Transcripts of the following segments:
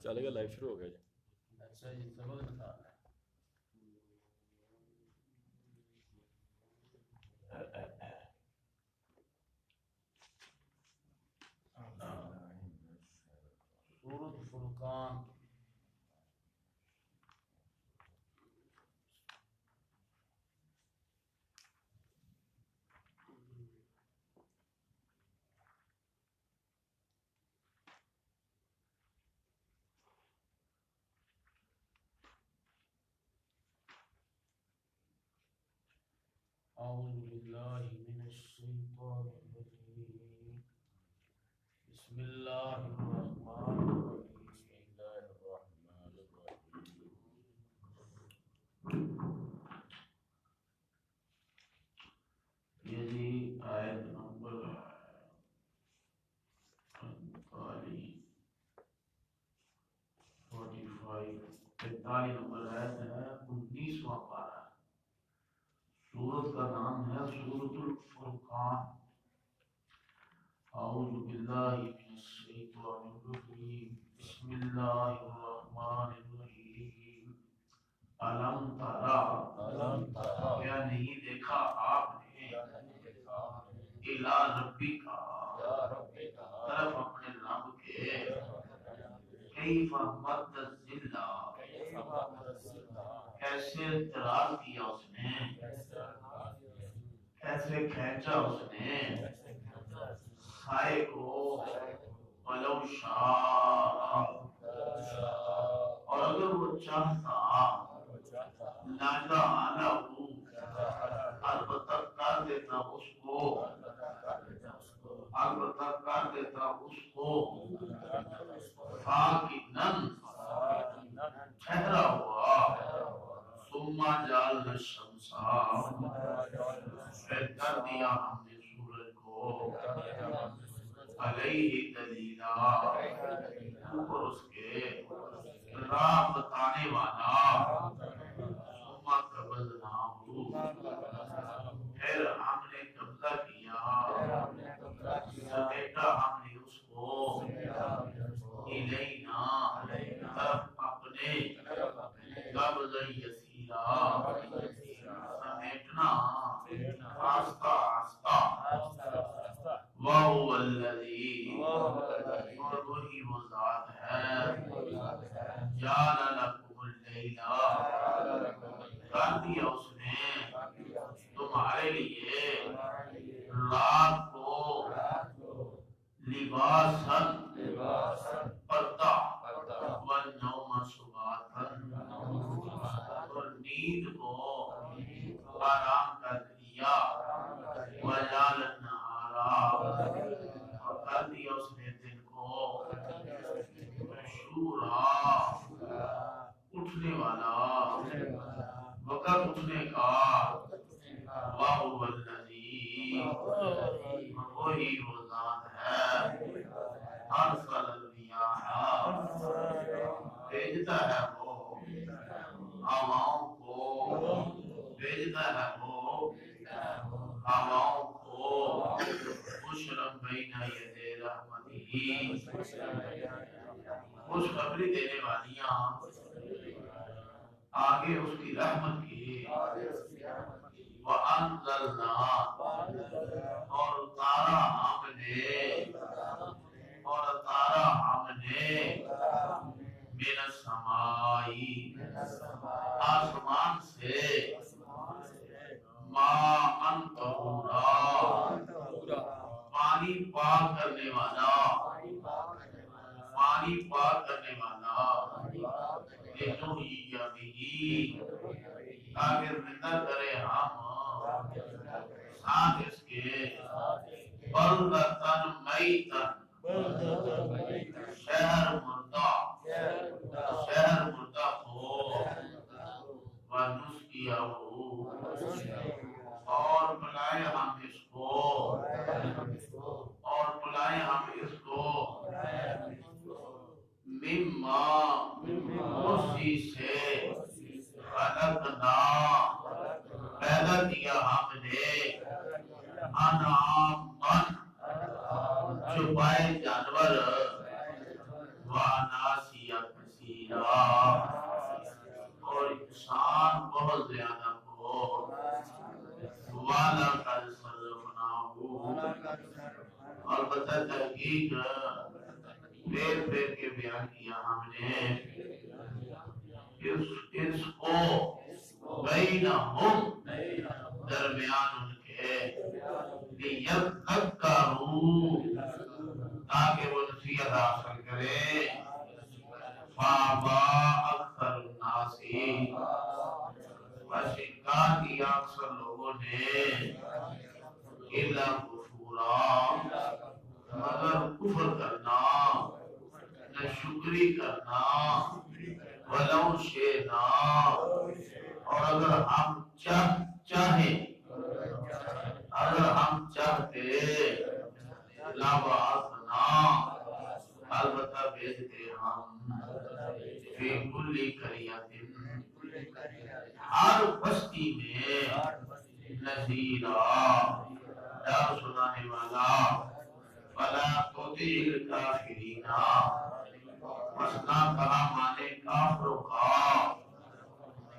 چل گیا لائف شروع ہو گیا جی. اچھا جی سبق بتا رہا سورۃ فرقان اعوذ باللہ من الشیطان الرجیم بسم اللہ الرحمن الرحیم بسم اللہ الرحمن الرحیم. یہ جی آیت نمبر 45 نمبر آیت ہے 19واں پارہ. سورت کا نام ہے سورۃ الفرقان. اعوذ باللہ من الشیطان الرجیم بسم اللہ الرحمن الرحیم. علم ترى کیا نہیں دیکھا آپ نے الی ربک طرف اپنے رب کے کیف مد الظل کیسے دراز کیا اس نے کیسے کھینچا اس نے سائے کو ولو شاء اور اگر وہ چاہتا لجعلہ البتہ کر دیتا اس کو البتہ کر دیتا اس کو ساکنن ٹھہرا ہوا ثم جعلنا الشمس پھر کر دیا ہم نے سورج کو علیہ دلیلا اوپر اس کے راہ بتانے والا ثم قبضناہ پھر ہم نے قبضہ کیا سمیٹا ہم نے اس کو الینا طرف اپنے قبض یسیرا سمیٹنا آستہ آستہ وَهُوَ الَّذِي اور وہی وہ ذات ہے جَعَلَ لَكُمُ اللَّيْلَ کر دیا اس نے تمہارے لیے رات کو لباساً پردہ والنوم سباتاً اور نیند کو آرام کر دیا وجعل النہار اور کر دیا اس نے دن کو نشورا اٹھنے والا وقت اٹھنے کا وَهُوَ الَّذِي وہی وہ ذات ہے ارسل الرِّيَاحَ بھیجتا ہے وہ ہواؤں کو بھیجتا ہے وہ ہواؤں کو بشرا بین یدی رحمتہ خوشخبری دینے والیاں آگے اس کی رحمت کی وَأَنزَلْنَا اور اتارا ہم نے من السماء آسمان سے ماء طہورا پانی پاک کرنے والا لنحیی بہ تاکہ زندہ کرے ہم ساتھ اس کے بلدتن میتن شہر مردہ ہو ونسقیہ اور پلائے ہم اس کو مما اسی سے خلقنا پیدا کیا ہم نے انعامن چھپائے جانور واناسیا بہت زیادہ کو والا قد صرفناہو اور بتا تحقیق پھیر پھیر کے بیان کیا ہم نے اس کو بینہم درمیان ان کے لیذکروا تاکہ وہ نصیحت حاصل کرے فابا اکثر الناس بس انکار کیا اکثر لوگوں نے الا کفورا مگر کفر کرنا نہ شکری کرنا ولو شئنا اور اگر ہم چاہیں اگر ہم چاہتے لبعثنا البتہ بھیجتے ہم فی کل قریۃ ہر بستی میں نذیرا ڈر سنانے والا فلا تطع الکافرین مسنا کہا مانے کافروں کا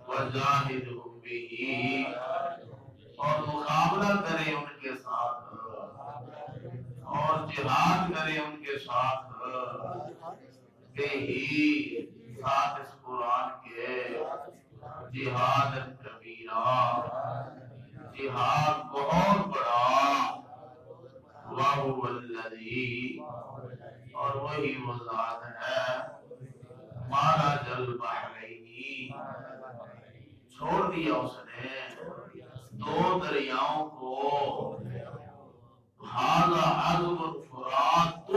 وجاہدہم بہ اور مقابلہ کرے ان کے ساتھ اور جہاد کرے ان کے ساتھ بہی ساتھ اس قرآن کے جہاد کبیرہ جہاد بہت بڑا وَهُوَ الَّذِي اور وہی وہ ذات ہے مَرَجَ الْبَحْرَيْنِ چھوڑ دیا اس نے دو دریاؤں کو هَذَا عَذْبٌ فُرَاتٌ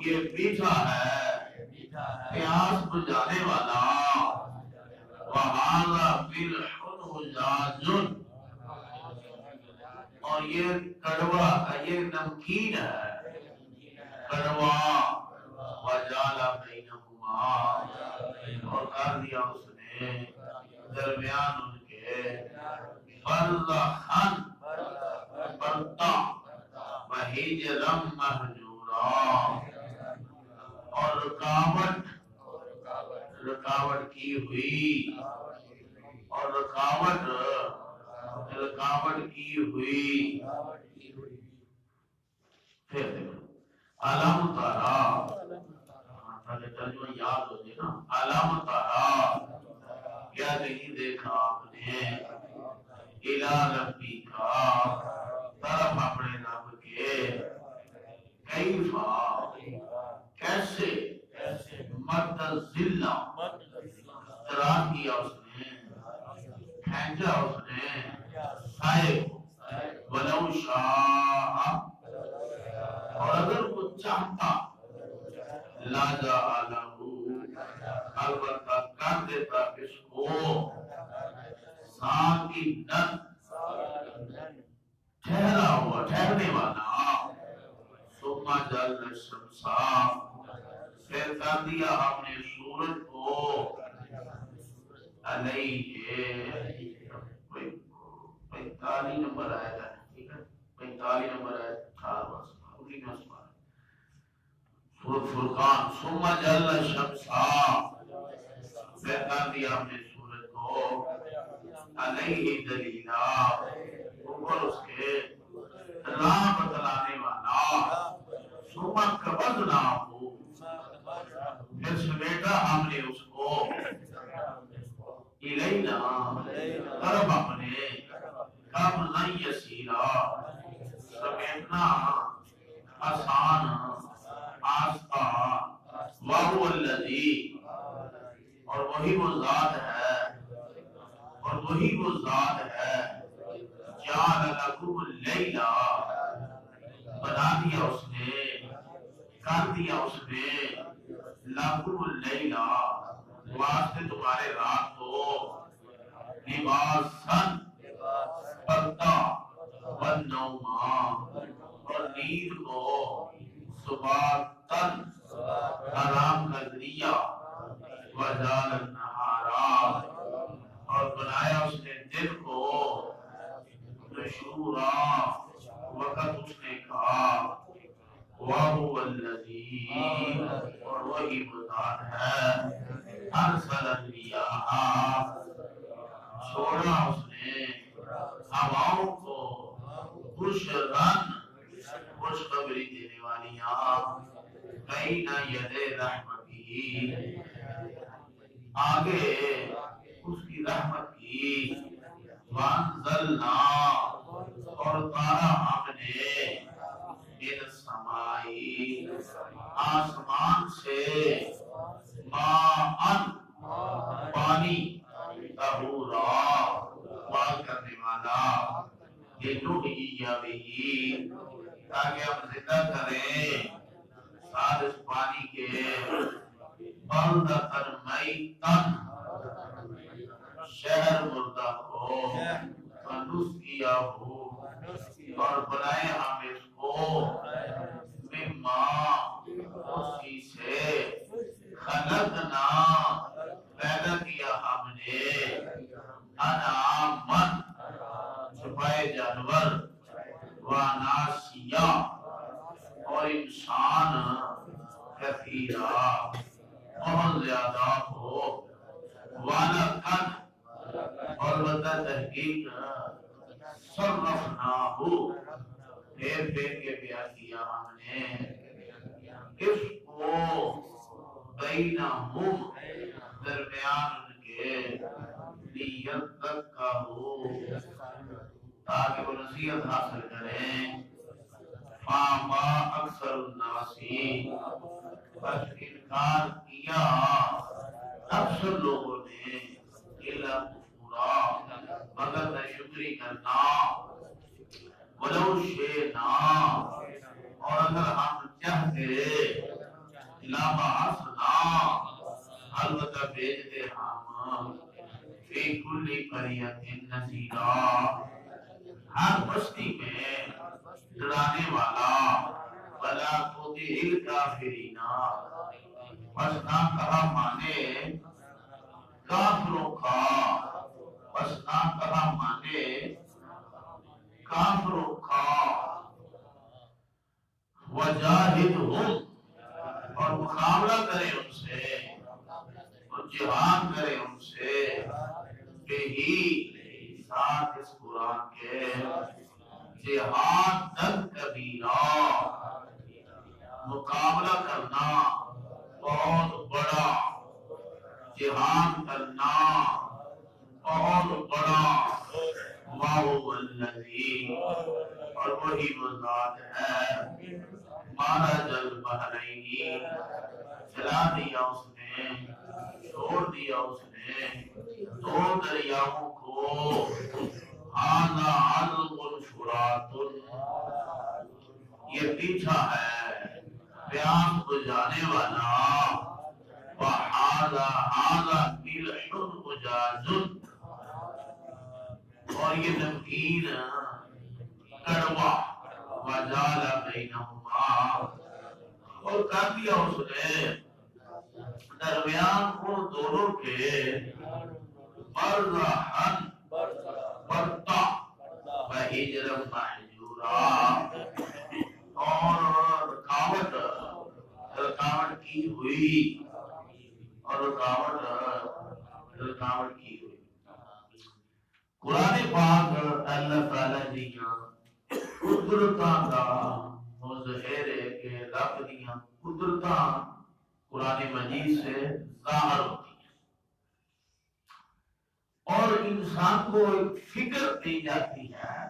یہ میٹھا ہے پیاس بجھانے والا وَهَذَا مِلْحٌ أُجَاجٌ اور یہ کڑوا یہ نمکین ہے کڑوا وَجَعَلَ بَيْنَهُمَا اور کر دیا اس نے درمیان ان کے برزخاً برتا وَحِجْرًا مَحْجُورًا اور رکاوٹ کی ہوئی اور رکاوٹ کی ہوئی پھر دیکھو علام تارا ترجمہ یاد ہو جائے نا علام تارا کیا نہیں دیکھا آپ نے الہ ربی کا طرف اپنے رب کے کیفا کیسے مد ذلہ طرح کیا اس نے کھینچا اس نے سائے کو ولو شاء اور اگر وہ چاہتا لاجا لہو البتہ کر دیتا اس کو ساکنن ٹھہرا ہوا ٹھہرنے والا ثم جعلنا الشمس پھر کر دیا ہم نے سورج کو علیہ 45 نمبر آیت ہے ٹھیک ہے 45 نمبر آیت 4 میں سورۃ فرقان ثم جعلنا الشمس پھر کر دیا ہم نے سورج کو علیہ دلیلا اوپر اس کے راہ بتلانے والا ثم قبضناہ پھر سمیٹا ہم نے اس کو الینا طرف اپنے قبضا یسیرا سمیٹنا آسان آستا وَهُوَ الَّذِي اور وہی وہ ذات ہے جعل لکم اللیل بنا دیا اس نے کر دیا اس نے لکم اللیل واسطے تمہارے رات کو لباسن پردہ والنوم اور نیند کو سباتن آرام کا ذریعہ وجعل النہار اور بنایا اس نے دن کو نشورا وقت اس نے کہا وَهُوَ الَّذِي اور وہی ذات ہے ارسل الرِّيَاحَ چھوڑا اس نے ہواؤں کو خوش رن خوشخبری دینے والیاں بین یدے رحمتی آگے اس کی رحمت کی وانزلنا اور اتارا ہم نے من السمائی آسمان سے ماءً پانی طہورا پاک کرنے والا لنحیی بہ تاکہ ہم زندہ کریں ساتھ اس پانی کے بلدۃ میتا شہر مردہ کو ونسقیہ اور بنائے ہم اس کو مما اسی سے خلقنا پیدا کیا ہم نے انعامن چھپائے جانور واناسیا اور انسان کثیرہ بہت زیادہ ہو وَلَقَدْ اور بتا تحقیق صرفناہو پھیر پھیر کے بیان کیا ہم نے اس کو بینہم درمیان ان کے لیذکروا تاکہ وہ نصیحت حاصل کریں فَأَبَى أَكْثَرُ النَّاسِ بس انکار کیا اکثر لوگوں نے الا کفورا مگر ناشکری کرنا ولو شئنا اور اگر ہم چاہتے لبعثنا البتہ بھیجتے ہم فی کل قریۃ نذیرا ہر بستی میں ڈرانے والا ولا تطع الکافرین بس نہ کہا مانے کافروں کا بس نہ کہا مانے کافروں کا وجاہدہم اور مقابلہ کرے ان سے اور جہاد کرے ان سے بہی ساتھ اس قرآن کے جہاد تک کبیرہ مقابلہ کرنا بہت بڑا جہاد کرنا بہت بڑا وَهُوَ الَّذِي اور وہی وہ ذات ہے مَرَجَ الْبَحْرَيْنِ چلا دیا اس نے چھوڑ دیا اس نے دو دریاؤں کو هَذَا عَذْبٌ فُرَاتٌ یہ پیچھا ہے پیاس بجھانے والا وَهَذَا مِلْحٌ أُجَاجٌ اور یہ نمکین کڑوا وَجَعَلَ بَيْنَهُمَا اور کر دیا اس نے درمیان ان دونوں کے برزخاً پردہ وحجرا محجورا اور رکاوٹ کی ہوئی اور رکاوٹ کی ہوئی قرآن پاک اللہ تعالیٰ دیاں قدرتاں دا مظہر ہے کہ رب دیاں قدرتاں قرآن مجید سے ظاہر ہوتی ہیں اور انسان کو ایک فکر دی جاتی ہے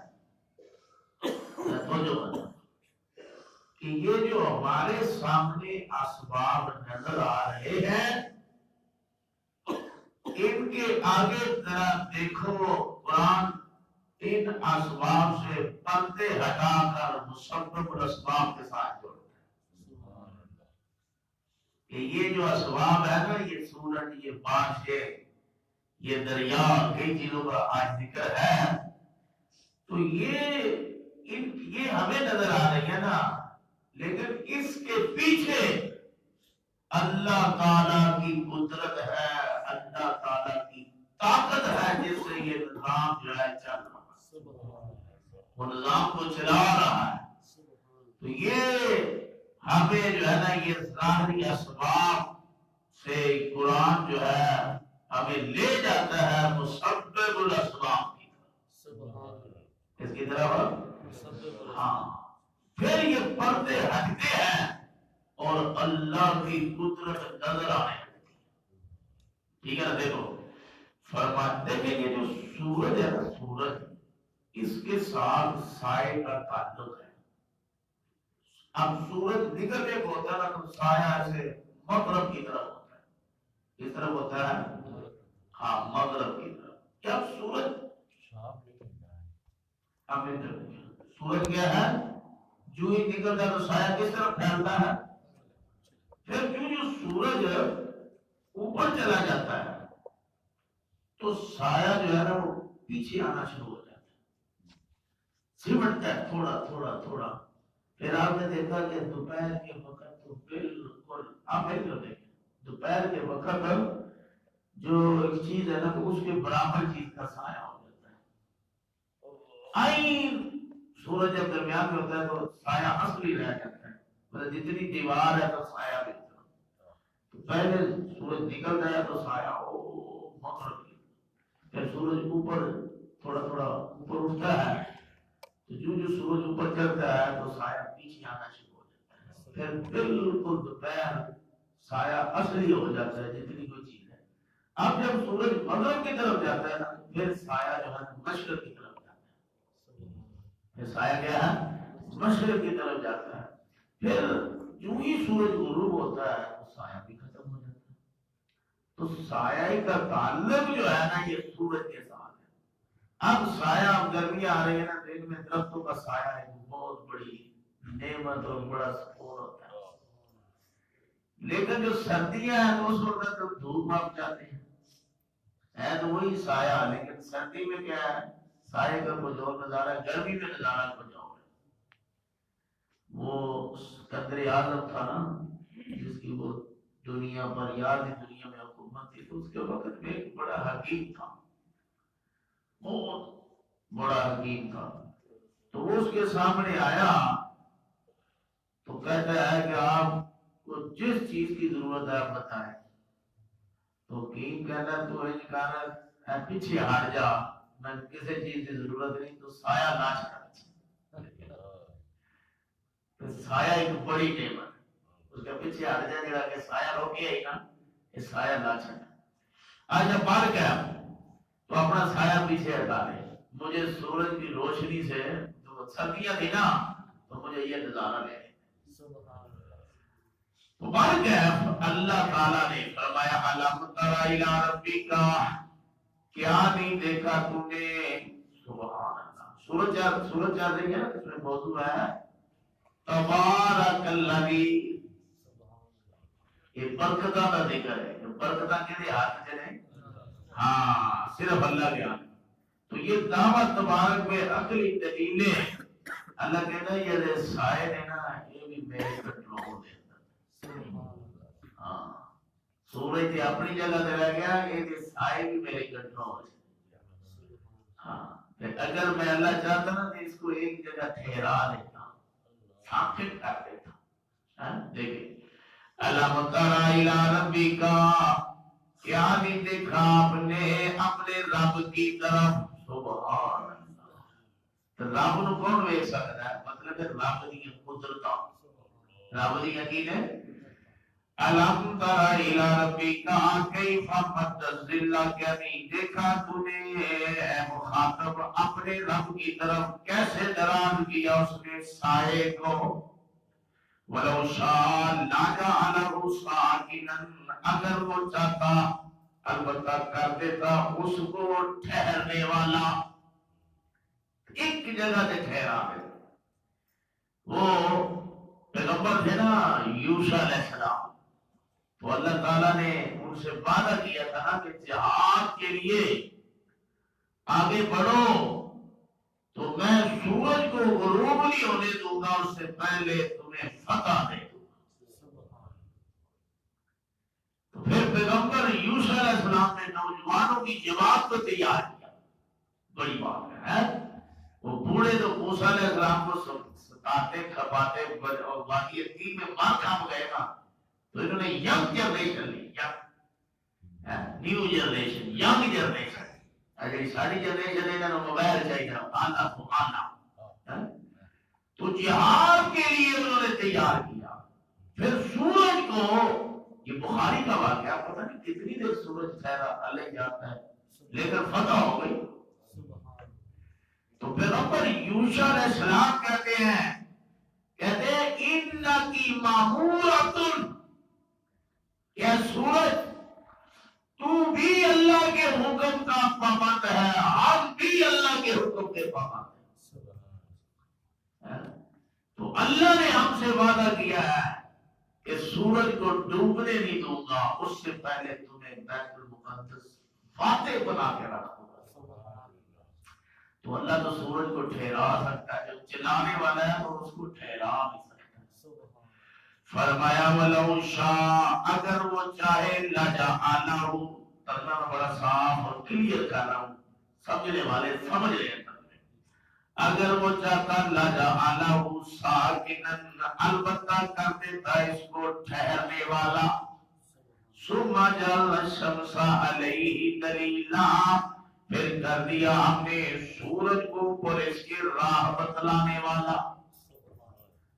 کہ یہ جو ہمارے سامنے اسباب نظر آ رہے ہیں ان کے آگے ذرا دیکھو قرآن ان اسباب سے پردے ہٹا کر مسبب الاسباب کے ساتھ جوڑتا ہے کہ یہ جو اسباب ہے نا یہ سورج یہ بارشیں یہ دریا کئی چیزوں کا آج ذکر ہے تو یہ ہمیں نظر آ رہی ہے نا لیکن اس کے پیچھے اللہ تعالیٰ کی قدرت ہے اللہ تعالیٰ کی طاقت ہے جس سے یہ نظام جو ہے چل رہا ہے وہ نظام کو چلا رہا ہے تو یہ ہمیں جو ہے نا یہ ظاہری اسباب سے قرآن جو ہے ہمیں لے جاتا ہے مسبب الاسباب کی طرف. اس کی طرف ہاں پھر یہ پردے ہٹتے ہیں اور اللہ کی قدرت نظر آنے لگتی ہے. ٹھیک ہے نا. دیکھو فرماتے ہیں کہ جو سورج ہے نا سورج اس کے ساتھ سائے کا تعلق ہے. اب سورج نکلنے کو ہوتا ہے نا تو سایہ ایسے مغرب کی طرف ہوتا ہے. کس طرف ہوتا ہے؟ ہاں مغرب کی طرف. جب سورج سورج کیا ہے جو ہی نکلتا ہے تو سایہ کس طرف پھیلتا ہے. پھر جو سورج اوپر چلا جاتا ہے تو سایہ جو ہے نا وہ پیچھے آنا شروع ہو جاتا ہے. سمٹتا ہے تھوڑا تھوڑا تھوڑا. پھر آپ نے دیکھا کہ دوپہر کے وقت تو بالکل آپ دیکھیں دوپہر کے وقت جو ایک چیز ہے نا تو اس کے برابر چیز کا سایہ ہو جاتا ہے. سورج جب درمیان میں ہوتا ہے تو سایہ اصلی رہ جاتا ہے. مطلب جتنی دیوار ہے تو سایہ بھی تو پہلے سورج نکلتا ہے تو سایہ مغرب کی. پھر سورج اوپر تھوڑا تھوڑا اوپر اٹھتا ہے تو جو سورج اوپر چڑھتا ہے تو سایہ پیچھے آنا شروع ہو جاتا ہے. پھر بالکل دوپہر سایہ اصلی ہو جاتا ہے جتنی کوئی چیز ہے. اب جب سورج مغرب کی طرف جاتا ہے نا پھر سایہ جو ہے مشرق کی طرف جاتا ہے. پھر سایہ کیا ہے مشرق کی طرف جاتا ہے. پھر جو ہی سورج غروب ہوتا ہے تو سایہ بھی ختم ہو جاتا ہے. تو سایہ کا تعلق جو ہے نا یہ سورج کے ساتھ ہے. اب سایہ اب گرمی آ رہی ہے نا دن میں درختوں کا سایہ ایک بہت بڑی نعمت اور بڑا سکون ہوتا ہے. لیکن جو سردیاں ہیں تو اس وقت تو دھوپ آپ جاتے ہیں ہے تو وہی سایہ. لیکن سردی میں کیا ہے سایہ کا کچھ اور نظارہ ہے. گرمی میں نظارہ کچھ اور ہے. وہ قدر اعظم تھا نا جس کی وہ دنیا پر یاد دنیا میں حکومت تھی تو اس کے وقت میں ایک بڑا حکیم تھا. بہت بڑا حکیم تھا. تو وہ اس کے سامنے آیا تو کہتا ہے کہ آپ کو جس چیز کی ضرورت ہے آپ بتائیں. تو حکیم کہتا ہے تو پیچھے ہٹ جا میں کسی چیز کی ضرورت نہیں. تو سایہ ناچ کر سایہ ایک بڑی نعمت اس کے پیچھے ہٹ جائے جڑا کہ سایہ روکے ہی نا یہ سایہ نہ چھڑا. آج جب بڑھ گیا تو اپنا سایہ پیچھے ہٹا لے. مجھے سورج کی روشنی سے جو سردیاں تھی نا تو مجھے یہ نظارہ لے. تو بڑھ گیا. اللہ تعالیٰ نے فرمایا علم تر الی ربک کیا نہیں دیکھا تو نے. سبحان اللہ. سورج چل رہی ہے اس میں موضوع ہے تبارک الذی. یہ برکتہ کا ذکر ہے. برکتہ کے ہاتھ سے نہیں ہاں صرف اللہ کے ہاتھ. تو یہ دعوت تبارک میں عقلی دلیلیں اللہ کہتا ہے یہ سائے نے نا یہ بھی میرے کنٹرول دے. ہاں سورج کی اپنی جگہ سے رہ گیا یہ سائے بھی میرے کنٹرول ہے. ہاں اگر میں اللہ چاہتا نا تو اس کو ایک جگہ ٹھہرا دیتا ثابت کر دیتا. دیکھیں علم تر الی ربک کیا نہیں دیکھا آپ نے اپنے رب کی طرف. سبحان اللہ. تو رب نو کون ویکھ سکتا ہے مطلب ہے رب دی قدرت رب دی یقین ہے. علم تر الی ربک کیف مد الظل کیا نہیں دیکھا تو نے اے مخاطب اپنے رب کی طرف کیسے دراز کیا اس نے سائے کو. ولو شاء لجعلہ ساکنا اگر وہ چاہتا البتہ کر دیتا اس کو ٹھہرنے والا ایک جگہ سے ٹھہرا دے. وہ پیغمبر تھے نا یوشع علیہ السلام تو اللہ تعالیٰ نے ان سے وعدہ کیا تھا نا کہ جہاد کے لیے آگے بڑھو تو میں سورج کو غروب نہیں ہونے دوں گا اس سے پہلے تمہیں فتح دے دوں گا. تو پھر پیغمبر یوشع علیہ السلام نے نوجوانوں کی جماعت کو تیار کیا. بڑی بات ہے. وہ بوڑھے تو موسیٰ علیہ السلام کو ستاتے کھپاتے اور باقی تین میں مار کھاپ گئے نا تو انہوں نے ینگ جنریشن لی. نیو جنریشن ینگ جنریشن اگر ساری جنریشن ہے نا موبائل چاہیے آنا تو آنا تو جہاد کے لیے انہوں نے تیار کیا پھر سورج کو یہ بخاری کا واقعہ پتہ نہیں کتنی دیر سورج ٹھہرا الگ جاتا ہے لیکن فتح ہو گئی تو پیغمبر یوشع علیہ السلام کہتے ہیں انکی مامورۃ کہ سورج تو بھی اللہ کے حکم کا پابند ہے ہم بھی اللہ کے حکم کے پابند ہیں تو اللہ نے ہم سے وعدہ کیا ہے کہ سورج کو ڈوبنے نہیں دوں گا اس سے پہلے تمہیں بیت المقدس فاتح بنا کے رکھوں گا تو اللہ تو سورج کو ٹھہرا سکتا ہے جو چلانے والا ہے تو اس کو ٹھہرا نہیں سکتا فرمایا ولو شاء اگر وہ چاہے لجعلہ ترجمہ بڑا صاف اور کلیئر کر رہا ہوں سمجھنے والے سمجھ رہے ہیں اگر وہ چاہتا لجعلہ ساکنن البتہ کر دیتا اس کو ٹھہرنے والا ثم جعل الشمس علیہ دلیلا پھر کر دیا ہم نے سورج کو اوپر اس کی راہ بتلانے والا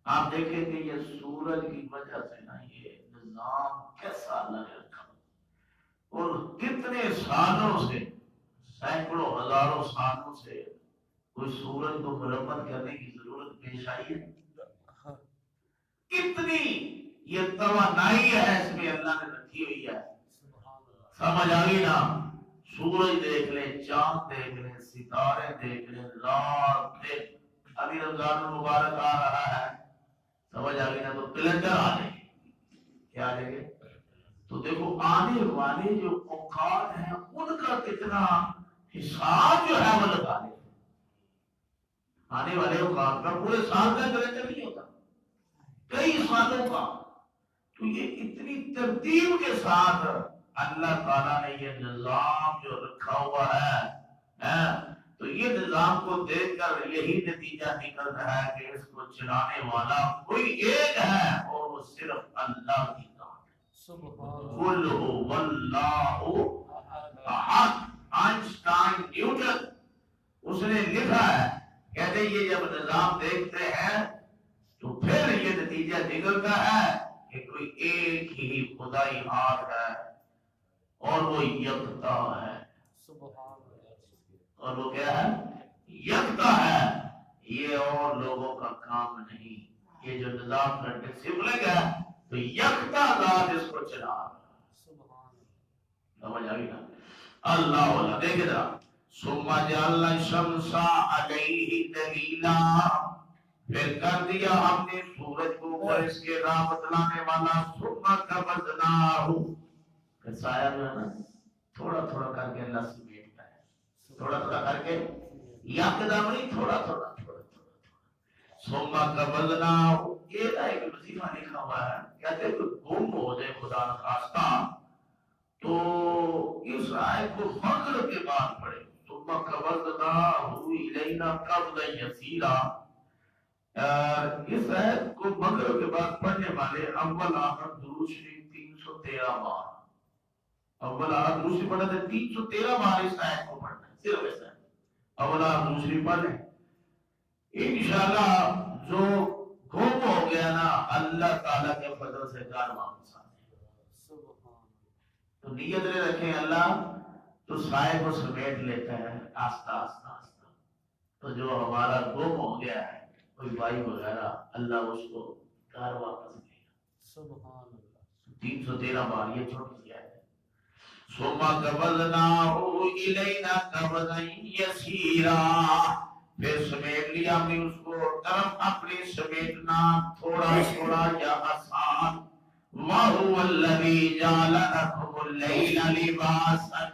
آپ دیکھیں کہ یہ سورج کی وجہ سے نا یہ نظام کیسا اللہ نے رکھا اور کتنے سالوں سے سینکڑوں ہزاروں سالوں سے کوئی سورج کو مرمت کرنے کی ضرورت پیش آئی ہے کتنی یہ توانائی ہے اس میں اللہ نے رکھی ہوئی ہے سمجھ آگئی نا سورج دیکھ لیں چاند دیکھ لیں ستارے دیکھ لیں رات دیکھ ابھی رمضان المبارک آ رہا ہے سمجھ آگئی نا تو کیلنڈر آ جائیں کیا آ جائیں گے تو دیکھو آنے والے جو اوقات ہیں ان کا کتنا حساب جو ہے وہ لگا لیں آنے والے اوقات کا پورے سال کا کیلنڈر نہیں ہوتا کئی سالوں کا تو یہ اتنی ترتیب کے ساتھ اللہ تعالیٰ نے یہ نظام جو رکھا ہوا ہے تو یہ نظام کو دیکھ کر یہی نتیجہ نکل رہا ہے کہ اس کو چلانے والا کوئی ایک ہے اور وہ صرف اللہ کی ذات ہے قل هو اللہ احد آئنسٹائن نیوٹن اس نے لکھا ہے کہتے یہ جب نظام دیکھتے ہیں تو پھر یہ نتیجہ نکلتا ہے کہ کوئی ایک ہی خدائی ہاتھ ہے اور وہ یکتا ہے اور وہ کیا ہے یکتا ہے یہ اور لوگوں کا کام نہیں یہ جو نظام کا ڈسپلن ہے تو یکتا ذات اس کو چلا سمجھ آئی نا اللہ اللہ دیکھے ذرا ثم جعل الشمس علیہ دلیلا پھر کر دیا ہم نے سورج کو اوپر اس کے راہ بتلانے والا ثم قبضناہ پھر سایہ جو ہے نا تھوڑا تھوڑا کر کے اللہ سمیٹتا ہے تھوڑا تھوڑا کر کے یکدم نہیں تھوڑا تھوڑا ثم قبضناہ یہ ایک وظیفہ لکھا ہوا ہے کہتے ہیں کہ گم ہو جائے خدا نخواستہ تو اس آیت کو فخر کے بعد پڑھے ثم قبضناہ الینا قبضا یسیرا اس آیت کو مغرب کے بعد پڑھنے والے اول آخر درود شریف 313 بار اول آخر درود شریف پڑھنے 313 بار اس آیت کو پڑھنا ہے صرف ایسا ہے اول آخر درود شریف پڑھنے انشاءاللہ جو گم ہو گیا نا اللہ تعالیٰ کے فضل سے کار واپس آنے تو نیت لے رکھیں اللہ تو سائے کو سمیٹ لیتا ہے آستہ آستہ آستہ تو جو ہمارا گم ہو گیا ہے کوئی بھائی وغیرہ اللہ اس کو کار واپس لے سبحان اللہ 313 بار یہ چھوٹ دیا ہے ثم قبضناہ الینا قبضا یسیرا پھر سمیٹ لیا ہم نے اس کو طرف اپنے سمیٹنا تھوڑا تھوڑا یا آسان وَهُوَ الَّذِي جَعَلَ لَكُمُ اللَّيْلَ لِبَاسًا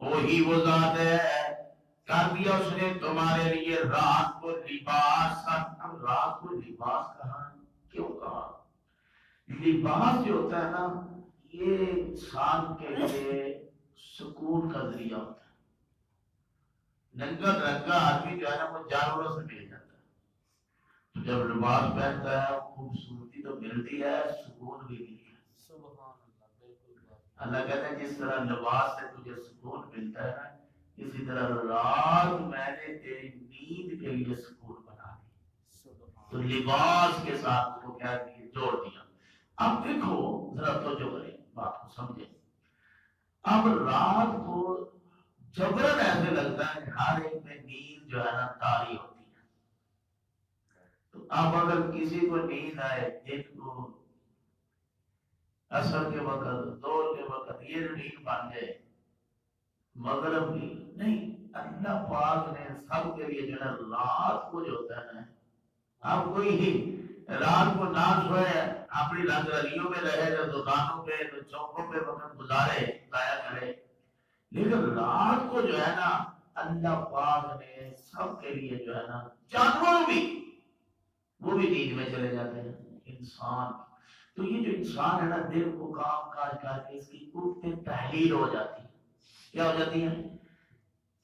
وہی وہ ذات ہے کر دیا اس نے تمہارے لیے رات کو لباس اب رات کو لباس کہا کیوں کہا لباس جو ہوتا ہے نا یہ انسان کے لیے سکون کا ذریعہ ہوتا ہے ننگا رنگا آدمی جو ہے نا وہ جانوروں سے مل جاتا ہے تو جب لباس پہنتا ہے خوبصورتی تو ملتی ہے سکون بھی ملتی ہے اللہ کہتا ہے جس طرح لباس سے تجھے سکون ملتا ہے اسی طرح رات میں نے تیری نیند کے لیے سکون بنا دی، تو لباس کے ساتھ اس کو کیا جوڑ دیا۔ اب دیکھو ذرا توجہ کریں، بات کو سمجھیں۔ اب رات کو جبرن ایسے لگتا ہے کہ ہر ایک میں نیند جو ہے نا تاری ہوتی ہے، تو اب اگر کسی کو نیند آئے دن کو عصر کے وقت دور کے وقت یہ روٹین بن جائے مغرب کی نہیں، اللہ پاک نے سب کے لیے جو ہے رات کو جو ہوتا ہے نا، اب کوئی ہی رات کو نہ سوئے اپنی لنگریوں میں رہے تو دکانوں پہ تو چوکوں پہ وقت گزارے ضائع کرے، لیکن رات کو جو ہے نا اللہ پاک نے سب کے لیے جو ہے نا، جانور بھی وہ بھی نیند میں چلے جاتے ہیں، انسان۔ تو یہ جو انسان ہے نا دل کو کام کاج کر کے اس کی قوتیں تحلیل ہو جاتی ہے، کیا ہو جاتی ہیں؟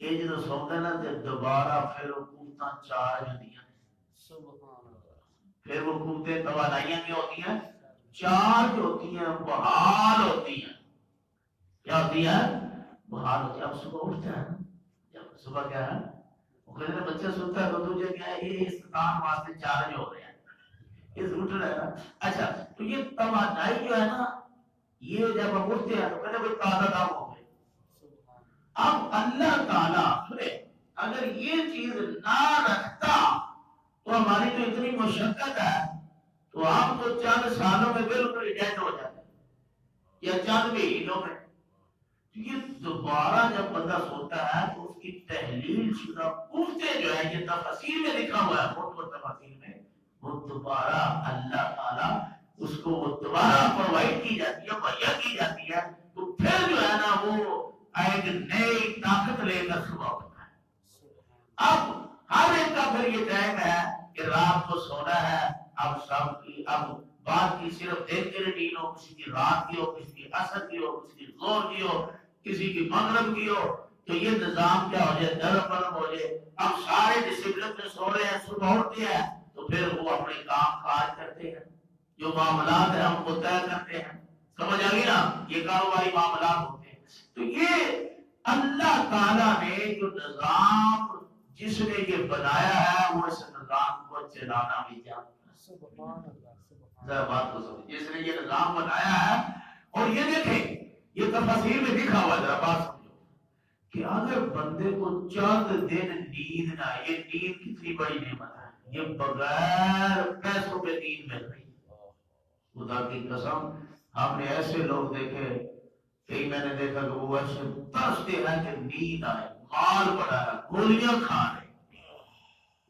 یہ جو سوتا ہے نا دوبارہ پھر وہ قوتیں چارج ہوتی ہیں، پھر وہ قوتیں توانائیاں کیا ہوتی ہیں؟ چارج ہوتی ہیں، بحال ہوتی ہیں۔ کیا ہوتی ہے؟ بحال ہوتی ہے۔ اب صبح اٹھتا ہے نا، جب صبح کیا ہے وہ کہتے ہیں بچہ سوتا ہے تو تجھے کیا ہے یہ استقام واسطے چارج ہو رہے ہیں، اس اٹھ رہا ہے نا۔ اچھا تو یہ توانائی جو ہے نا یہ جب ہم اٹھتے ہیں تو کہتے ہیں کوئی تازہ کام ہو گئے۔ اب اللہ تعالیٰ اگر یہ چیز نہ رکھتا تو ہماری تو اتنی مشقت ہے تو ہم تو چند سالوں میں بالکل ڈیڈ ہو جاتے ہیں یا چند مہینوں میں۔ یہ دوبارہ جب بندہ سوتا ہے تو اس کی تحلیل شدہ قوتیں جو ہے یہ تفاسیر میں لکھا ہوا ہے، بہت تفاسیر میں وہ دوبارہ اللہ تعالیٰ اس کو وہ دوبارہ پرووائڈ کی جاتی ہے، مہیا کی جاتی ہے، تو پھر جو ہے نا وہ ایک نئی طاقت لے کر صبح ہوتا ہے۔ اب ہر ایک کا پھر یہ ٹائم ہے کہ رات کو سونا ہے، اب سب کی اب بات کی صرف دن کی روٹین ہو، کسی کی رات کی ہو، کسی کی عصر کی ہو، کسی کی ظہر کی ہو، کسی کی مغرب کی ہو، تو یہ نظام کیا ہو جائے درم برم ہو جائے۔ اب سارے ڈسپلن میں سو رہے ہیں، صبح اٹھتے ہیں تو پھر وہ اپنے کام کاج کرتے ہیں، جو معاملات ہیں ہم کو طے کرتے ہیں، سمجھ آ گئی نا، یہ کاروباری معاملات ہوتے ہیں۔ تو یہ اللہ تعالیٰ نے جو نظام جس نے یہ بنایا ہے وہ اس نظام کو چلانا بھی جانتا ہے۔ ذرا بات کو سمجھ، جس نے یہ نظام بنایا ہے، اور یہ دیکھیں یہ تفاسیر میں لکھا ہوا، ذرا بات سمجھو کہ اگر بندے کو چند دن نیند نہ، یہ نیند کتنی بڑی نعمت ہے، یہ بغیر پیسوں کے نیند مل رہی ہے۔ خدا کی قسم ہم نے ایسے لوگ دیکھے، کئی میں نے دیکھا کہ وہ ایسے ترستے ہیں کہ نیند آئے، مال بڑا ہے، گولیاں کھا رہے،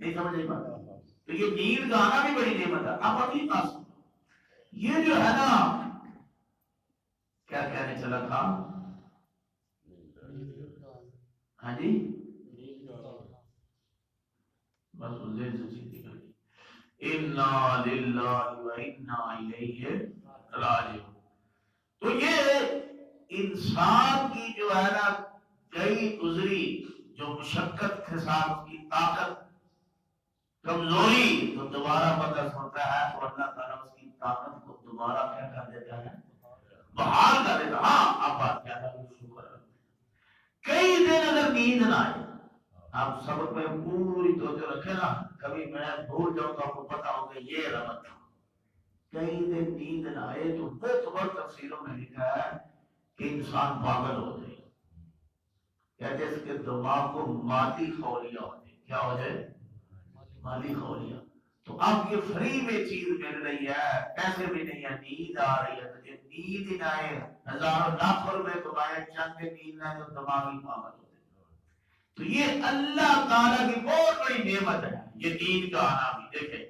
نہیں سمجھ نہیں پاتا۔ تو یہ نیند کا آنا بھی بڑی نعمت ہے۔ اب اگلی بات سنو، یہ جو ہے نا کیا کہنے چلا تھا، ہاں جی بس ذہن سے چیز نکل گئی، انا للہ و انا الیہ راجعون۔ تو یہ انسان کی جو ہے نا گئی گزری جو مشقت کے ساتھ اس کی طاقت کمزوری، تو دوبارہ بندہ سوتا ہے تو اللہ تعالیٰ اس کی طاقت کو دوبارہ کیا کر دیتا ہے، بحال کر دیتا۔ ہاں اب بات کیا ہے، شکر ہے، کئی دن اگر نیند نہ آئے، آپ سبق میں پوری توجہ رکھے نا، کبھی میں بھول جاؤں تو آپ کو پتا ہوگا یہ رمت تھا، کئی دن نیند نہ آئے تو بہت بڑھ تفسیروں میں لکھا ہے کہ انسان پاگل ہو جائے، کہتے ہیں اس کے دماغ کو مالی خولیہ ہو جائے، کیا ہو جائے، مالی خولیہ۔ تو اب یہ فری میں چیز مل رہی ہے، پیسے بھی نہیں ہے، نیند آ رہی ہے، تو نیند ہی نہ آئے، ہزاروں لاکھ روپے کمائے، چند نیند نہ آئے تو دماغ ہی پاگل ہو جائے۔ تو یہ اللہ تعالیٰ کی بہت بڑی نعمت ہے یہ نیند کا آنا بھی۔ دیکھیں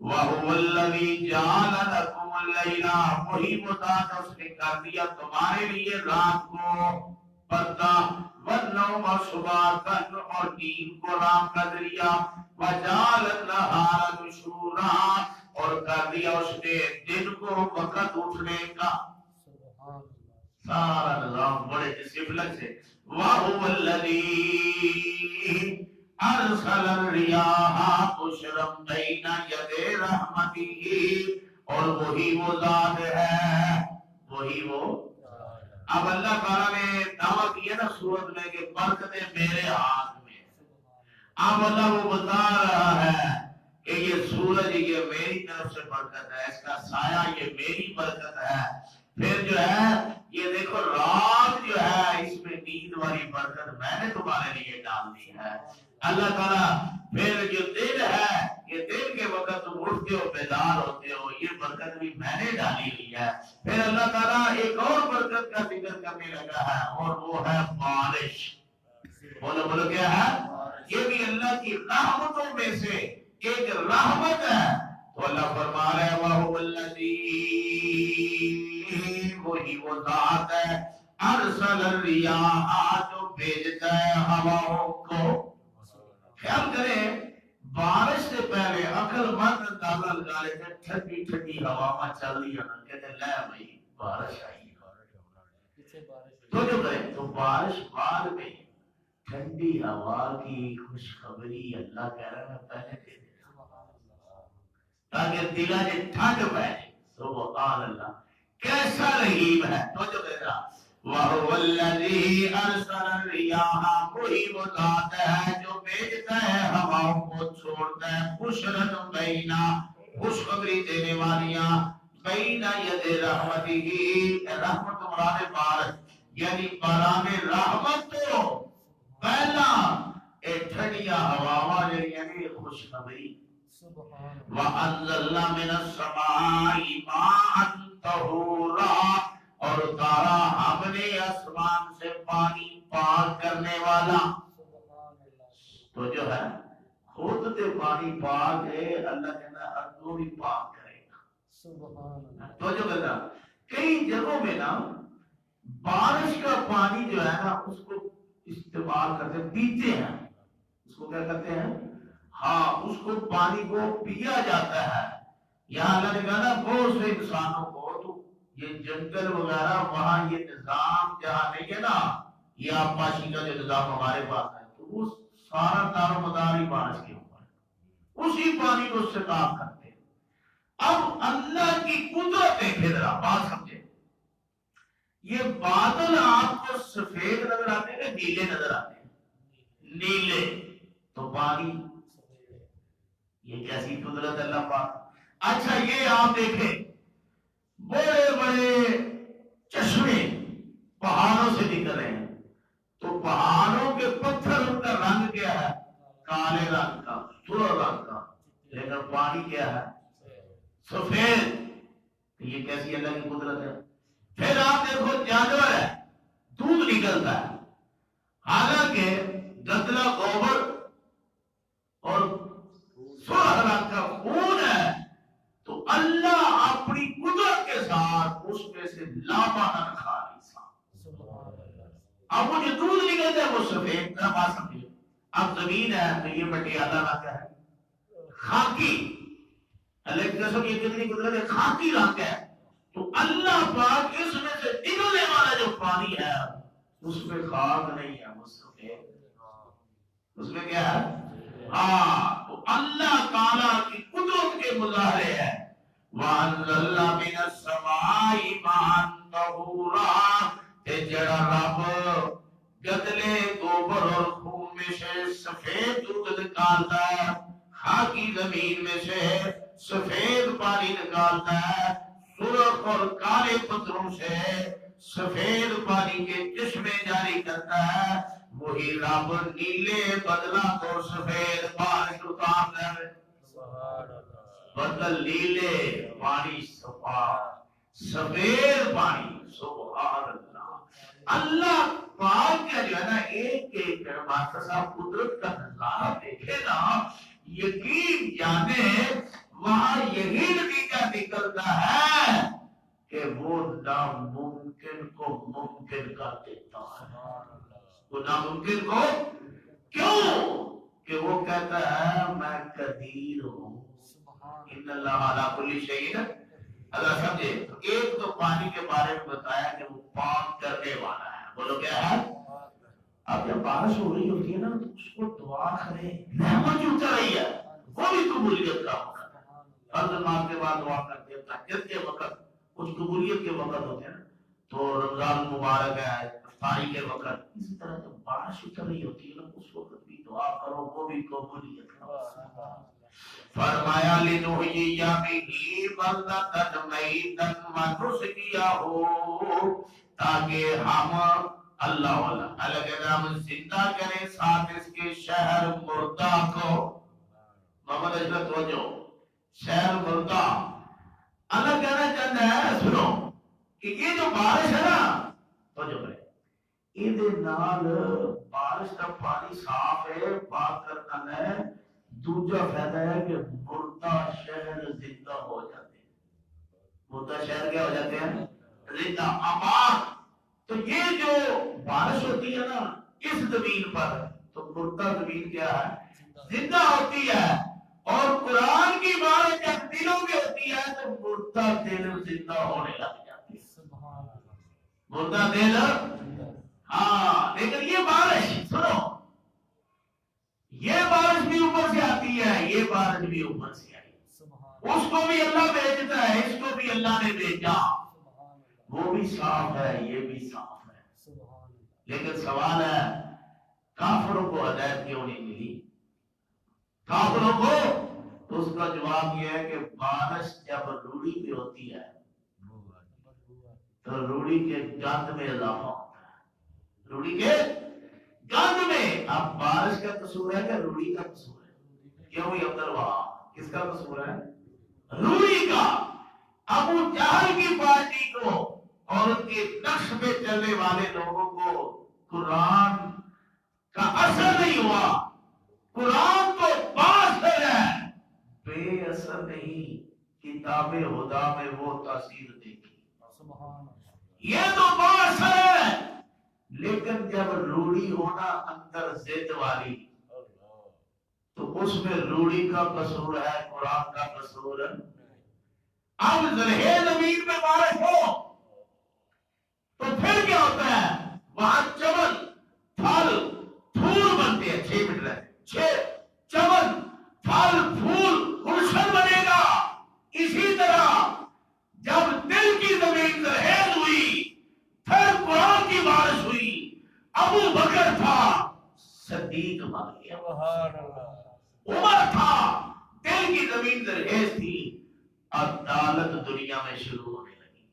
وَهُوَ الَّذِي جَعَلَ لَكُمُ اللَّيْلَ، وہی وہ ذات اس نے کر دیا تمہارے لیے رات کو پردہ، وَالنَّوْمَ سُبَاتًا، اور نیند کو آرام کا ذریعہ، وَجَعَلَ النَّهَارَ نُشُورًا، اور کر دیا اس نے دن کو وقت اٹھنے کا۔ سارا نظام بڑے ڈسپلن سے۔ وَهُوَ الَّذِي أَرْسَلَ الرِّيَاحَ بُشْرًا بَيْنَ يَدَيْ رَحْمَتِهِ، اور وہی وہ ذات ہے، وہی وہ اب اللہ تعالیٰ نے دعویٰ کیا نا سورت میں کہ برکتیں میرے ہاتھ میں ہیں۔ اب اللہ وہ بتا رہا ہے کہ یہ سورج یہ میری طرف سے برکت ہے، اس کا سایہ یہ میری برکت ہے۔ پھر جو ہے یہ دیکھو رات جو ہے اس میں نیند والی برکت میں نے تمہارے لیے ڈال دی ہے۔ اللہ تعالیٰ پھر جو دن ہے یہ دن کے وقت تم اٹھتے ہو بیدار ہوتے ہو، یہ برکت بھی میں نے ڈالی ہوئی ہے۔ پھر اللہ تعالیٰ ایک اور برکت کا ذکر کرنے لگا ہے اور وہ ہے بارش۔ بولو بولو کیا ہے؟ یہ بھی اللہ کی رحمتوں میں سے ایک رحمت ہے۔ تو اللہ فرما رہا ہے وَهُوَ الَّذِي، وہی وہ ذات ہے ارسل الرِّيَاحَ جو بھیجتا ہے ہواؤں کو۔ خیال کریں بارش سے پہلے عقل مند اندازہ لگا لیتے ٹھنڈی ٹھنڈی ہوا میں چل رہی ہے نا، کہتے ہیں لے بھائی بارش آئی ہے۔ تو جو کریں تو بارش بعد میں ٹھنڈی ہوا کی خوشخبری اللہ کہہ رہا ہے پہلے دے دے تاکہ دلہ نے ٹھنڈ پہنے۔ سبحان اللہ، کیسا رحیم ہے۔ تو جو کہہ رہا وَهُوَ الَّذِي أَرْسَلَ الرِّيَاحَ، وہی وہ ذات ہے جو بھیجتا ہے ہواؤں کو، چھوڑتا ہے بُشْرًا بَيْنَ، خوشخبری دینے والیاں، بَيْنَ يَدِ رَحْمَتِهِ، رحمت مراد بارش یعنی باران رحمت تو پہلا اے ٹھنڈیاں ہواواں یعنی خوشخبری۔ وَأَنزَلْنَا مِنَ السَّمَاءِ مَاءً طَهُورًا، اور اتارا ہم نے آسمان سے پانی پاک کرنے والا۔ تو جو ہے خود تے پانی پاک ہے، اللہ کہنا اگوں بھی پاک کرے گا۔ تو جو کہنا کئی جگہوں میں نا بارش کا پانی جو ہے نا اس کو استعمال کرتے پیتے ہیں، اس کو کیا کرتے ہیں؟ ہاں اس کو پانی کو پیا جاتا ہے۔ یہاں اللہ نے کہا نا بہت سے انسانوں کو، تو یہ جنگل وغیرہ وہاں یہ نظام جہاں نہیں ہے نا، یہ آبپاشی کا جو نظام ہمارے پاس ہے، تو وہ سارا دار و مدار ہی بارش کے اوپر ہے، اسی پانی کو استعمال کرتے ہیں۔ اب اللہ کی قدرت ہے، ذرا بات سمجھے، یہ بادل آپ کو سفید نظر آتے ہیں کہ نیلے نظر آتے ہیں؟ نیلے، تو پانی یہ کیسی قدرت ہے اللہ پاک۔ اچھا یہ آپ دیکھیں بڑے بڑے چشمے پہاڑوں سے نکل رہے ہیں، تو پہاڑوں کے پتھر ان کا رنگ کیا ہے؟ کالے رنگ کا، سرخ رنگ کا، لیکن پانی کیا ہے؟ سفید۔ یہ کیسی اللہ کی قدرت ہے۔ پھر آپ دیکھو جانور ہے، دودھ نکلتا ہے، حالانکہ گدلا گوبر اور سرخ رنگ کا خون ہے، تو اللہ اپنی قدرت کے ساتھ اس میں سے لامحدود خالص۔ اب وہ جو دودھ نکلتا ہے وہ سفید، بات سمجھے۔ اب زمین ہے تو یہ مٹیالہ رنگ ہے، خاکی، اللہ کی قسم یہ کتنی قدرت ہے، خاکی رنگ ہے۔ تو اللہ پاک اس میں سے نکلنے والا جو پانی ہے اس میں خاک نہیں ہے، اس میں کیا ہے؟ ہاں، تو اللہ تعالیٰ کی قدرت کے مظاہرے ہیں۔ وَأَنزَلْنَا مِنَ السَّمَاءِ مَاءً طَهُورًا، تے جڑا رب گدلے گوبر اور خون میں سے سفید دودھ نکالتا ہے، خاکی زمین میں سے سفید پانی نکالتا ہے، سرخ اور کالے پتھروں سے سفید پانی کے چشمے جاری کرتا ہے، وہی رب نیلے بدلا کو سفید بارش اتارتا ہے۔ بدل نیلے، پانی صفا، سفید پانی، سبحان اللہ۔ اللہ پاک کا جو ہے نا ایک ایک ماسٹر صاحب قدرت کا نظارہ دیکھے نا، یقین جانے وہاں یہی نتیجہ نکلتا ہے کہ وہ ناممکن کو ممکن کر دیتا ہے۔ وہ ناممکن کو کیوں؟ کہ وہ کہتا ہے میں قدیر ہوں، ان اللہ علی کل شیء۔ اگر سمجھے تو ایک تو پانی کے بارے میں بتایا کہ وہ پاک کرنے والا ہے، بولو کیا ہے؟ اب جب بارش ہو رہی ہوتی ہے نا تو اس کو دعا کرے، رحمت جو اتر رہی ہے، وہ بھی قبولیت کا وقت ہے۔ فرض نماز کے بعد دعا کرتے ہیں، تہجد کے وقت کچھ قبولیت کے وقت ہوتے ہیں نا، تو رمضان مبارک ہے افطاری کے وقت اسی طرح جب بارش اتر رہی ہوتی ہے نا اس وقت بھی دعا کرو، وہ بھی قبولیت کا۔ فرمایا لنحییہ بہ بلدۃ میتا ونسقیہ، تاکہ ہم اللہ اللہ کہتا ہے ہم زندہ کریں ساتھ اس کے شہر مردہ کو۔ محمد اشرف توجہ، شہر مردہ اللہ کہنا چاہتا ہے سنو کہ یہ جو بارش ہے نا توجہ کریں، یہ نال بارش کا پانی صاف ہے پاک کرنا ہے، دوسرا فائدہ ہے کہ مردہ شہر زندہ ہو جاتے ہیں۔ مردہ شہر کیا ہو جاتے ہیں؟ زندہ آباد۔ تو یہ جو بارش ہوتی ہے نا اس زمین پر، تو مردہ زمین کیا ہے؟ زندہ ہوتی ہے۔ اور قرآن کی بارش جب دلوں میں ہوتی ہے تو مردہ دل زندہ ہونے لگ جاتی ہے۔ مردہ دل، ہاں لیکن یہ بارش سنو، یہ بارش بھی اوپر سے آتی ہے، یہ بارش بھی اوپر سے آئی، اس کو بھی اللہ بھیجتا ہے، اس کو بھی اللہ نے بھیجا، وہ بھی صاف ہے یہ بھی صاف ہے۔ لیکن سوال ہے کافروں کو ہدایت کیوں نہیں ملی؟ کافروں کو تو اس کا جواب یہ ہے کہ بارش جب روڑی پہ ہوتی ہے تو روڑی کے گند میں اضافہ ہوتا ہے، روڑی کے گند میں۔ اب بارش کا قصور ہے کہ روڑی کا قصور ہے؟ کیوں یہ عبد الوہاب کس کا قصور ہے؟ روڑی کا۔ ابو جہل کی پارٹی کو اور ان کے نقش پہ چلنے والے لوگوں کو قرآن کا اثر نہیں ہوا، قرآن تو باثر ہے، بے اثر نہیں، کتاب ہدا میں وہ تاثیر دیکھی، یہ تو باثر ہے۔ لیکن جب روڑی ہونا اندر ضد والی تو اس میں روڑی کا قصور ہے، قرآن کا قصور ہے۔ اب زرہے زمین میں بارش ہو تو پھر کیا ہوتا ہے؟ وہاں چمن پھل پھول بنتے ہیں، 6 منٹ رہے، چمن پھل پھول گلشن بنے گا۔ اسی طرح جب دل کی زمین زرہیز ہوئی پھر قرآن کی بارش ہوئی، ابو بکر تھا صدیق بن گیا، عمر تھا دل کی زمین زرہیز تھی، عدالت دنیا میں شروع ہونے لگی،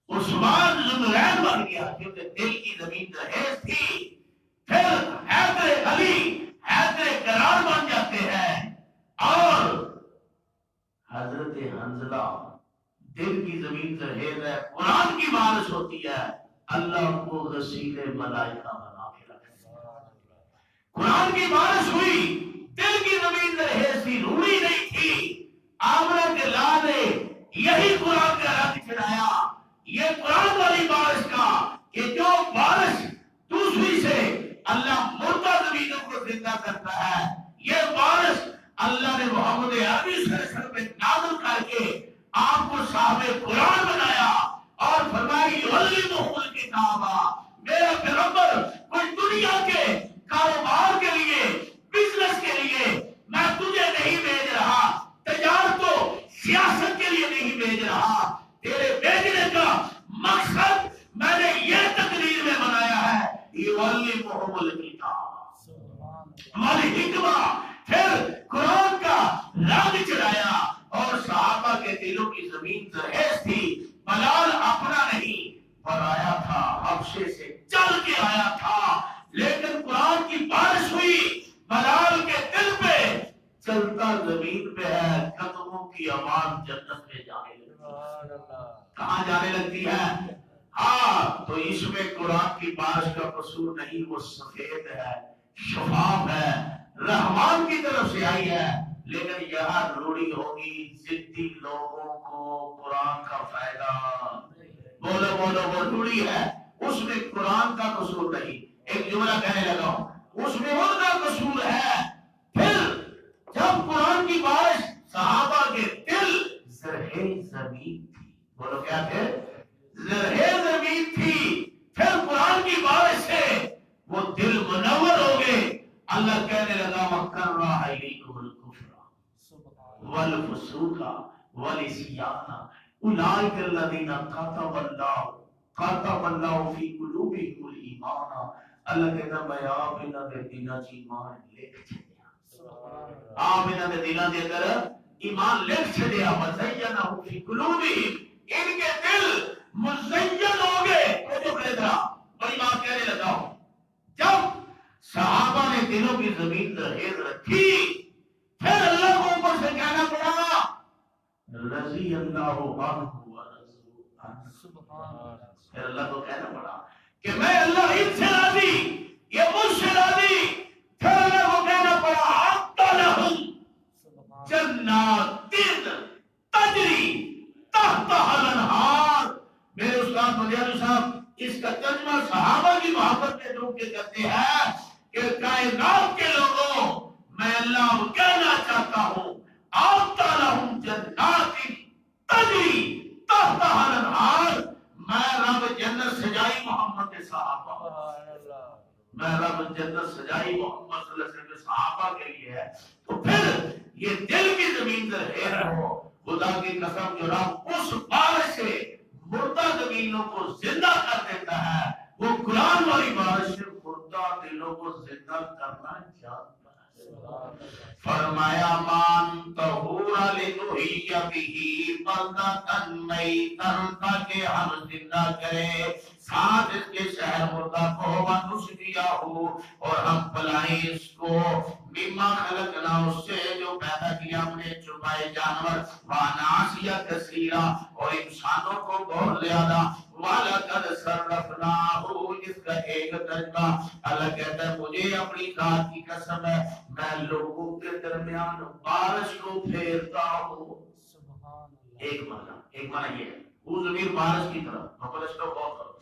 عثمان ذوالنورین بن گیا کیونکہ دل کی زمین زرہیز تھی۔ پھر حیدر علی حیدر کرار بن جاتے ہیں، اور حضرت حنظلہ دل کی زمین زرہیز ہے، قرآن کی بارش ہوتی ہے، اللہ کو غسیل ملائکہ بنا کے رکھا۔ قرآن کی بارش ہوئی، دل کی زمین زرہیز تھی، روڑی نہیں تھی، آمنہ کے لال نے یہی قرآن کا رنگ چڑھایا، یہ قرآن والی بارش کا کہ جو بارش دوسری سے اللہ مردہ زمینوں کو زندہ کرتا ہے، یہ بارش اللہ نے محمد عربی صلی اللہ علیہ وسلم میں نازل کر کے آپ کو صاحب قرآن بنایا اور فرمائی یعلمہ الکتاب۔ میرا پیغمبر کوئی دنیا کے کاروبار کے لیے بزنس کے لیے میں تجھے نہیں بھیج رہا، تجارت و سیاست کے لیے نہیں بھیج رہا، تیرے بھیجنے کا مقصد میں نے یہ تقریر میں بنایا ہے، یعلمہ الکتاب والحکمہ۔ پھر قرآن کا رنگ چڑھایا اور صحابہ کے دلوں کی زمین زرہیز تھی۔ بلال اپنا نہیں پر آیا تھا، حبشے سے چل کے آیا تھا، لیکن قرآن کی بارش ہوئی، بلال کے دل پہ چلتا زمین پہ ہے، قدموں کی آواز جنت میں جانے لگتی ہے۔ کہاں جانے لگتی ہے؟ ہاں، تو اس میں قرآن کی بارش کا قصور نہیں، وہ سفید ہے، شفاف ہے، رحمان کی طرف سے آئی ہے۔ لیکن یہاں روڑی ہوگی، ضدی لوگوں کو قرآن کا فائدہ، بولو بولو وہ روڑی ہے، اس میں قرآن کا قصور نہیں۔ ایک جملہ کہنے لگا ہوں، اس میں ان کا قصور ہے۔ پھر جب قرآن کی بارش، صحابہ کے دل زرہیز زمین تھی، بولو کیا تھے؟ زرہیز زمین تھی۔ پھر قرآن کی بارش سے وہ دل منور ہو گئے۔ اللہ کہنے لگا وَكَرَّهَ إِلَيْكُمُ الْكُفْرَ وَالْفُسُوقَ وَالْعِصْيَانَ أُولَٰئِكَ الَّذِينَ كَتَبَ اللَّهُ خاتم اللہ فی قلوبہم الایمان، اللہ کہتا میں آپ انہاں دے دلاں وچ ایمان لکھ چھڈیا، آپ انہاں دے دلاں دے اندر ایمان لکھ چھڈیا، وزینہ فی قلوبہم، ان کے دل مزین ہو گئے۔ جو ادھر بڑی بات کہنے لگا ہوں، جب صحابہ نے دلوں کی زمین زرخیز رکھی، پھر اللہ کو اوپر سے کہنا پڑا رضی اللہ عنہ ورضوا عنہ، پھر اللہ کو کہنا پڑا کہ میں اللہ ان سے راضی، یہ مجھ سے راضی، پھر اللہ کو کہنا پڑا اعطَ لَهُمْ جنات تجری تحتها الانہار۔ میرے استاد مدیانی صاحب اس کا ترجمہ صحابہ کی محبت میں ڈوب کے کرتے ہیں کہ کائنات کے لوگوں میں اللہ کہنا چاہتا ہوں اعطَ لَهُمْ جنات تجری تحتها الانہار، میں رب جنت سجائی محمد کے صحابہ، میں رب جنت سجائی محمد صلی اللہ علیہ وسلم کے صحابہ کے لیے ہے۔ تو پھر یہ دل کی زمین زرخیز ہو، خدا کی قسم جو رب اس بارش سے مردہ زمینوں کو زندہ کر دیتا ہے، وہ قرآن والی بارش سے مردہ دلوں کو زندہ کرنا چاہتا ہے۔ فرمایا مان طہورا لنحیی بہ بلدۃ میتا، تاکہ ہم زندہ کرے ساتھ اس کے شہر مردہ کو، ونسقیہ، اور ہم پلائیں اس کو، مما خلقنا، اس سے جو پیدا کیا ہم نے چھپائے جانور، واناسیا کثیرہ، اور انسانوں کو بہت زیادہ، وَلَقَدْ صَرَّفْنَاهُ، اس کا ایک ترجمہ اللہ کہتا ہے مجھے اپنی ذات کی قسم ہے میں لوگوں کے درمیان بارش کو پھیرتا ہوں۔ ایک معنی یہ ہے وہ ضمیر بارش کی طرف مقدس کو بہت کرو،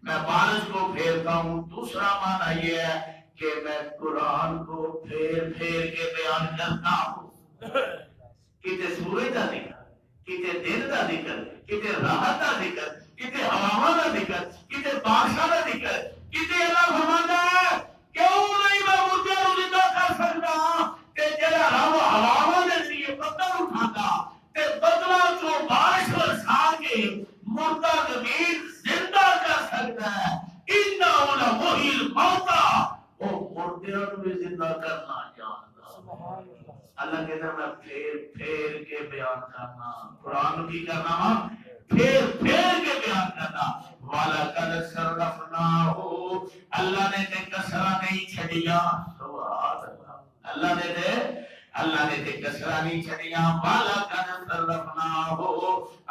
میں بارش کو پھیرتا ہوں۔ دوسرا معنی یہ ہے کہ میں قرآن کو پھیر پھیر کے بیان کرتا ہوں، کتے سورج کا ذکر، کتے دن کا ذکر، کتے راحت کا ذکر، کتے ہواواں کا ذکر، کتے بارشاں کا ذکر، کتے اللہ فرماتا ہے کیوں نہیں میں مردے کو زندہ کر سکتا کہ جڑا رب ہواواں دے ذریعے پتھر اٹھاتا تے بدلا چوں بارش برسا کے مردہ زمین زندہ کر سکتا ہے۔ انہ لمحیی الموتیٰ، وہ مردیاں کو بھی زندہ کرنا جانتا۔ اللہ کہتا ہے میں پھیر پھیر کے بیان کرنا، قرآن کی کرنا، پھیر پھیر کے بیان کرنا۔ وَلَقَدْ صَرَّفْنَاهُ، اللہ نے تے کسرہ نہیں چھڑیا، سبحان اللہ، اللہ نے تے کسرہ نہیں چھڑیا۔ وَلَقَدْ صَرَّفْنَاهُ،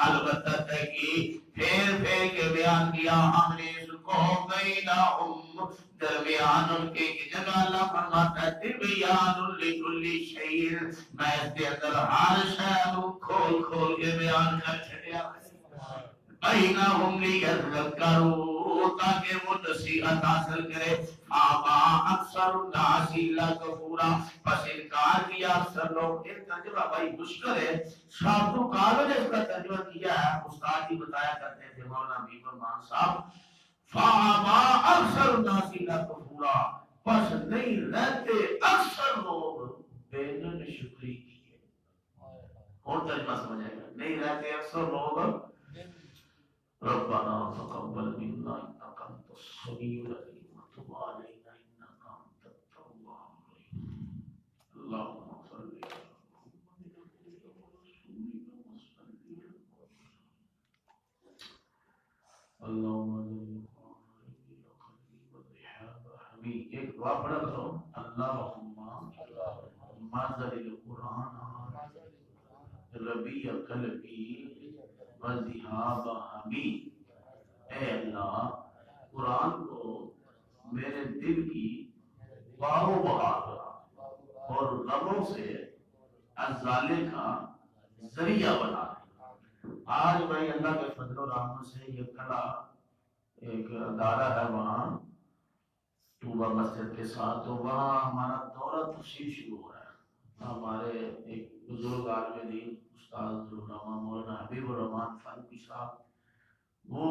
البتہ کہ پھیر پھیر کے بیان کیا ہم نے اس کو، بینہم، درمیان ان کے جگہ اللہ فرماتا ہے تبیان لکل شیء، میں اس کے اندر ہر شے کو کھول کھول کے بیان کر چھڑیا۔ بینہم لیذکروا، تاکہ وہ نصیحت حاصل کرے۔ فابا اکثر الناس الا کفورا، پس انکار کیا اکثر لوگ۔ ایک ترجمہ بھائی مشکل ہے، شاہد القادر نے اس کا ترجمہ کیا ہے، استاد ہی بتایا کرتے تھے مولانا حبیب الرحمان صاحب۔ فابا اکثر الناس الا کفورا، پس نہیں رہتے اکثر لوگ بے شکری کیے۔ اور ترجمہ سمجھائے گا، نہیں رہتے اکثر لوگ ربنا تقبل منا انك انت السميع العليم وتب علينا انك انت التواب الرحيم اللهم صل على محمد ورسولك وسلم اللهم حمید۔ ایک دعا پڑھا کرو، اللہم منزل القرآن ربیع قلبی وذہاب ہمی، اے اللہ قرآن کو میرے دل کی بار و بہار اور غموں سے ازالے کا ذریعہ بنا دے۔ آج بھائی اللہ کے فضل و رحمت سے یہ کلا ایک ادارہ ہے وہاں طوبہ مسجد کے ساتھ، تو وہاں ہمارا دورہ تفسیر شروع ہو رہا ہے۔ ہمارے ایک بزرگ عالم دین استاد علامہ مولانا حبیب الرحمان فاروقی صاحب، وہ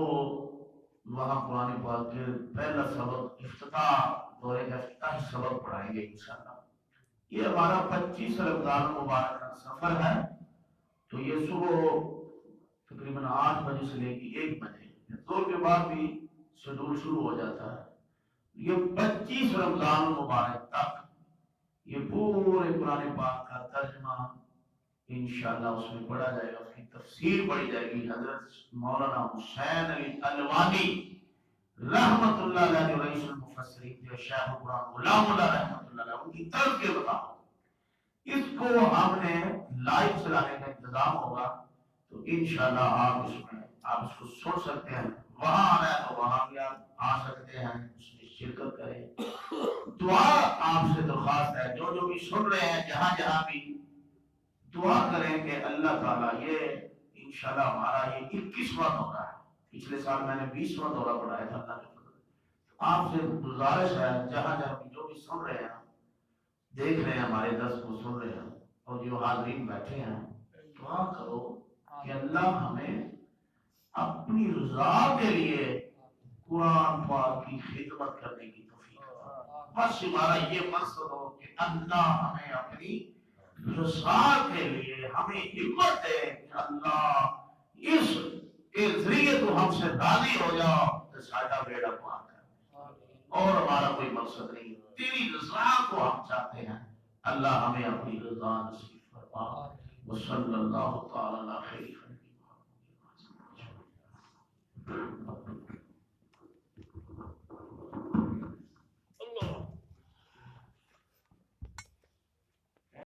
وہاں قرآن پاک کے پہلا سبق افتتاح دورے کا افتتاحی سبق پڑھائیں گے انشاءاللہ۔ یہ ہمارا 25 رمضان المبارک کا سفر ہے، تو یہ صبح تقریباً 8 بجے سے لے کے 1 بجے زور کے بعد بھی شیڈول شروع ہو جاتا ہے. یہ 25 رمضان المبارک تک یہ پورے قرآن پاک کا ترجمہ انشاءاللہ اس میں پڑھا جائے گا، اس کی تفسیر پڑھی جائے گی. حضرت مولانا حسین علی الوانی رحمت اللہ علیہ جو رئیس المفسرین تھے، شیخ القرآن غلام اللہ رحمت اللہ علیہ، ان کی طرف کے بتاؤ. اس کو ہم نے لائیو چلانے کا انتظام ہوگا تو انشاءاللہ آپ اس کو سن سکتے ہیں. وہاں آنا ہے تو وہاں بھی آپ آ سکتے ہیں، اس میں شرکت کریں. دعا آپ سے درخواست ہے، جو بھی سن رہے ہیں جہاں جہاں بھی دعا کریں کہ اللہ تعالیٰ یہ انشاءاللہ ہمارا یہ 21واں دورہ ہے. پچھلے سال میں نے 20واں دورہ پڑھایا تھا. اللہ کے فضل آپ سے گزارش ہے جہاں جہاں بھی جو بھی سن رہے ہیں، دیکھ رہے ہیں ہمارے درس کو سن رہے ہیں اور جو حاضرین بیٹھے ہیں، دعا کرو کہ اللہ ہمیں اپنی رضا کے لیے قرآن پاک کی خدمت کرنے کی توفیق عطا. بس ہمارا یہ مقصد ہو کہ اللہ ہمیں اپنی رضا کے لیے ہمیں ہمت دے کہ اللہ اس کے ذریعے تو ہم سے راضی ہو جاؤ تو ساڈا بیڑا پار کر. اور ہمارا کوئی مقصد نہیں، تیری رضا کو ہم چاہتے ہیں. اللہ ہمیں اپنی رضا نصیب فرما. وصلی اللہ تعالی علی خیر